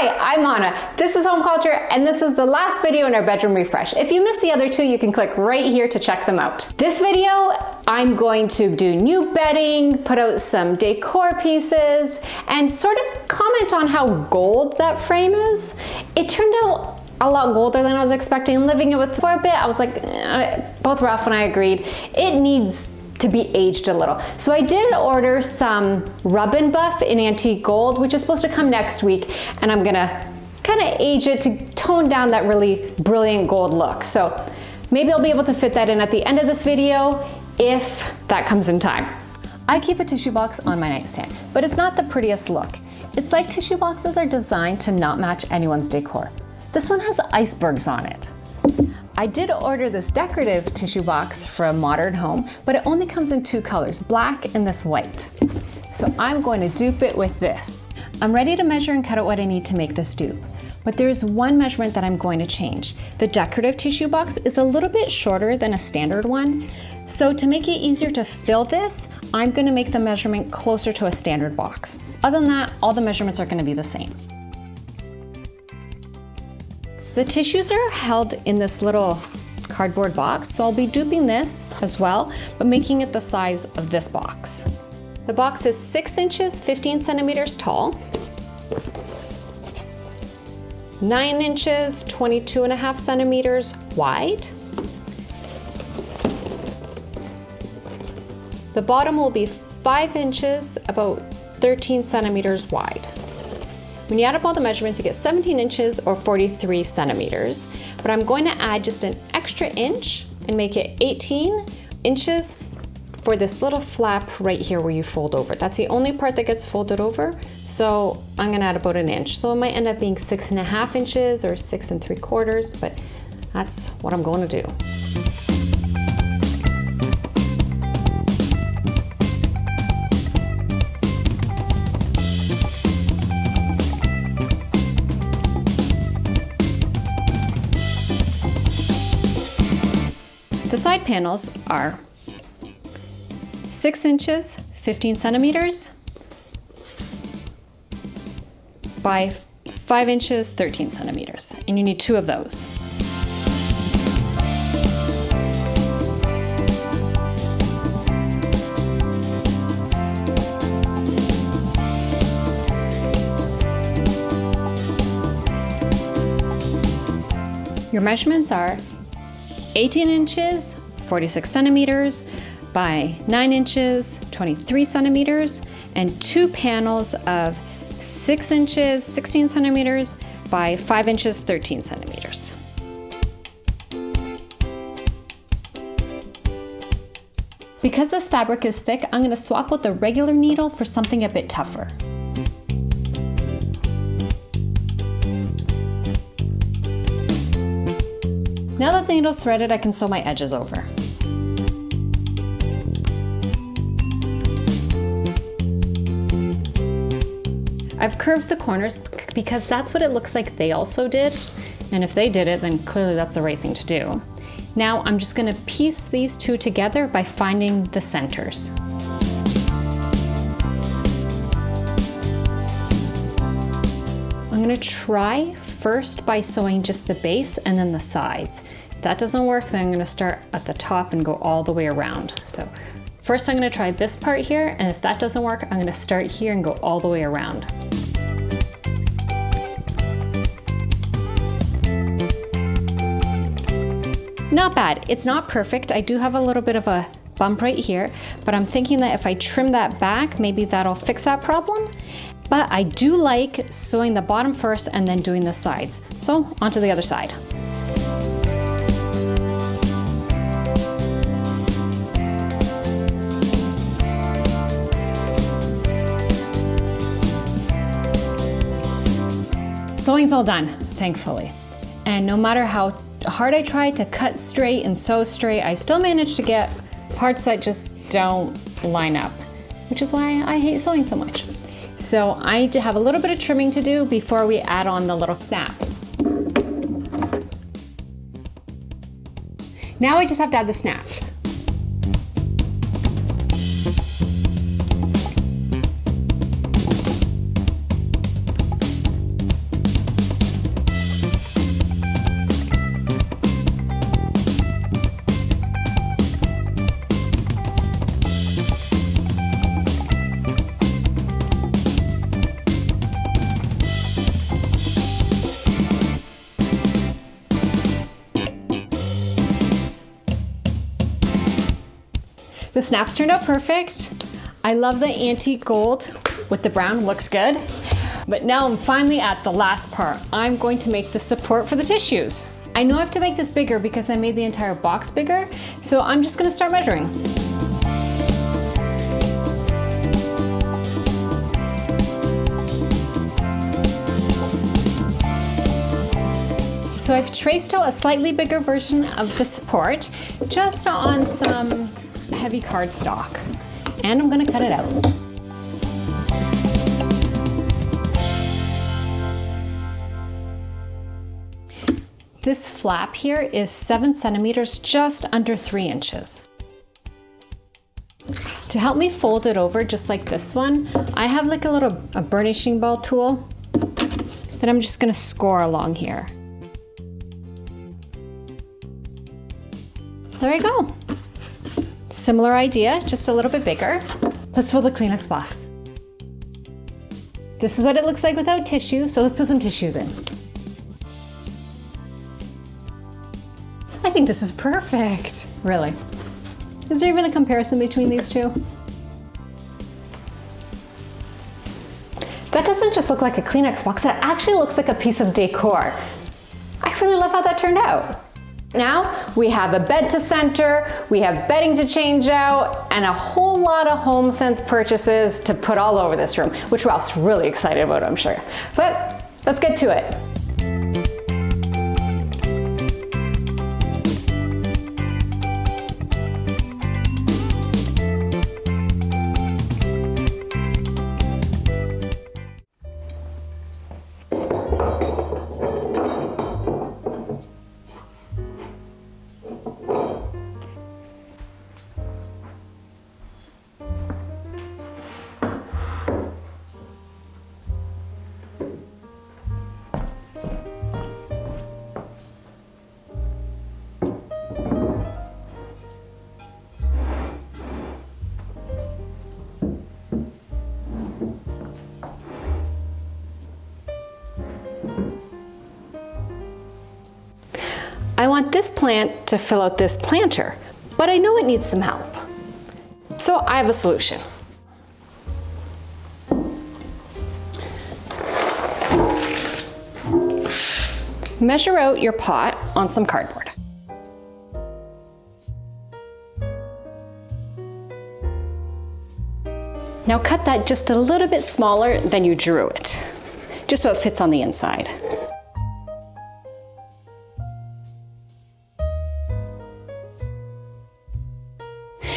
Hi, I'm Anna. This is Home Culture, and this is the last video in our bedroom refresh. If you missed the other two, you can click right here to check them out. This video, I'm going to do new bedding, put out some decor pieces, and sort of comment on how gold that frame is. It turned out a lot golder than I was expecting. Living it with for a bit, I was like, both Ralph and I agreed, it needs to be aged a little. So I did order some rub and buff in antique gold, which is supposed to come next week, and I'm gonna kind of age it to tone down that really brilliant gold look. So maybe I'll be able to fit that in at the end of this video if that comes in time. I keep a tissue box on my nightstand, but it's not the prettiest look. It's like tissue boxes are designed to not match anyone's decor. This one has icebergs on it. I did order this decorative tissue box from MDRN Home, but it only comes in two colors, black and this white. So I'm going to dupe it with this. I'm ready to measure and cut out what I need to make this dupe, but there's one measurement that I'm going to change. The decorative tissue box is a little bit shorter than a standard one. So to make it easier to fill this, I'm going to make the measurement closer to a standard box. Other than that, all the measurements are going to be the same. The tissues are held in this little cardboard box, so I'll be duping this as well, but making it the size of this box. The box is 6 inches, 15 centimeters tall, 9 inches, 22.5 centimeters wide. The bottom will be 5 inches, about 13 centimeters wide. When you add up all the measurements, you get 17 inches or 43 centimeters, but I'm going to add just an extra inch and make it 18 inches for this little flap right here where you fold over. That's the only part that gets folded over, so I'm gonna add about an inch. So it might end up being 6.5 inches or 6 3/4, but that's what I'm going to do. The side panels are 6 inches, 15 centimeters by 5 inches, 13 centimeters, and you need 2 of those. Your measurements are 18 inches, 46 centimeters by 9 inches, 23 centimeters, and 2 panels of 6 inches, 16 centimeters by 5 inches, 13 centimeters. Because this fabric is thick, I'm going to swap out the regular needle for something a bit tougher. Now that the needle's threaded, I can sew my edges over. I've curved the corners because that's what it looks like they also did. And if they did it, then clearly that's the right thing to do. Now I'm just gonna piece these two together by finding the centers. I'm gonna try first by sewing just the base and then the sides. If that doesn't work, then I'm gonna start at the top and go all the way around. So first I'm gonna try this part here, and if that doesn't work, I'm gonna start here and go all the way around. Not bad, it's not perfect. I do have a little bit of a bump right here, but I'm thinking that if I trim that back, maybe that'll fix that problem. But I do like sewing the bottom first and then doing the sides. So onto the other side. Sewing's all done, thankfully. And no matter how hard I try to cut straight and sew straight, I still manage to get parts that just don't line up, which is why I hate sewing so much. So I have a little bit of trimming to do before we add on the little snaps. Now I just have to add the snaps. The snaps turned out perfect. I love the antique gold with the brown, looks good. But now I'm finally at the last part. I'm going to make the support for the tissues. I know I have to make this bigger because I made the entire box bigger, so I'm just gonna start measuring. So I've traced out a slightly bigger version of the support just on some heavy cardstock, and I'm gonna cut it out. This flap here is 7 centimeters, just under 3 inches. To help me fold it over just like this one, I have like a burnishing ball tool that I'm just gonna score along here. There we go. Similar idea, just a little bit bigger. Let's fill the Kleenex box. This is what it looks like without tissue, so let's put some tissues in. I think this is perfect, really. Is there even a comparison between these two? That doesn't just look like a Kleenex box, that actually looks like a piece of decor. I really love how that turned out. Now we have a bed to center, we have bedding to change out, and a whole lot of HomeSense purchases to put all over this room, which Ralph's really excited about, I'm sure. But let's get to it. I want this plant to fill out this planter, but I know it needs some help. So I have a solution. Measure out your pot on some cardboard. Now cut that just a little bit smaller than you drew it, just so it fits on the inside.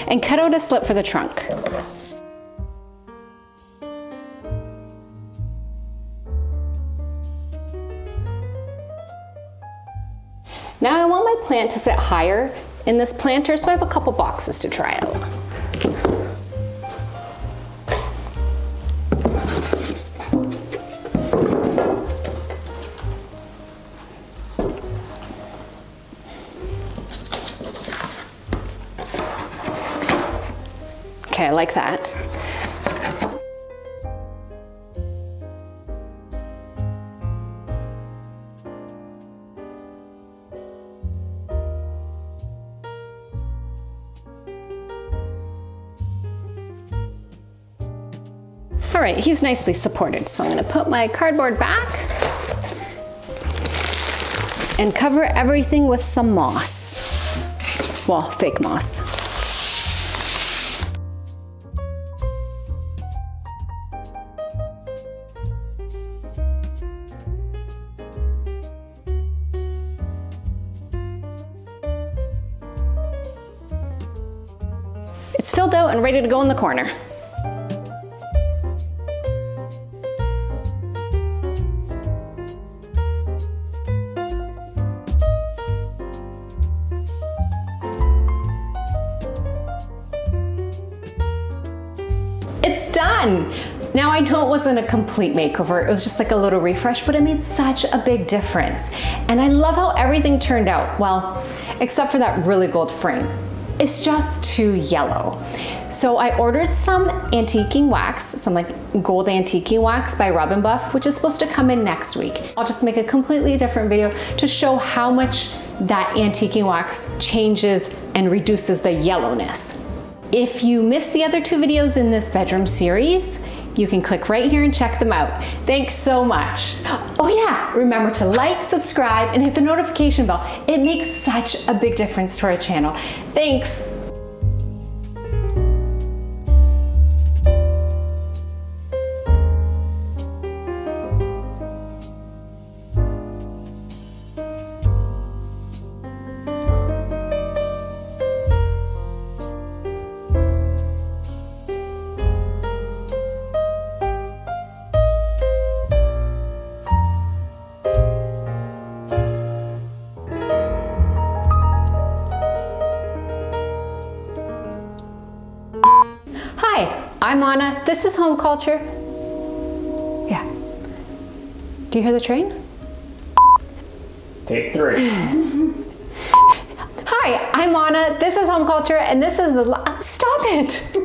And cut out a slit for the trunk. Now I want my plant to sit higher in this planter, so I have a couple boxes to try out. Okay, I like that. All right, he's nicely supported, so I'm gonna put my cardboard back and cover everything with some moss. Well, fake moss. It's filled out and ready to go in the corner. It's done! Now I know it wasn't a complete makeover, it was just like a little refresh, but it made such a big difference. And I love how everything turned out, well, except for that really gold frame. It's just too yellow. So I ordered some antiquing wax, some like gold antiquing wax by Rub & Buff, which is supposed to come in next week. I'll just make a completely different video to show how much that antiquing wax changes and reduces the yellowness. If you missed the other 2 videos in this bedroom series, you can click right here and check them out. Thanks so much. Oh yeah, remember to like, subscribe, and hit the notification bell. It makes such a big difference to our channel. Thanks. Hi, I'm Anna. This is Home Culture. Yeah. Do you hear the train? Take 3. Hi, I'm Anna. This is Home Culture, and this is the Stop it!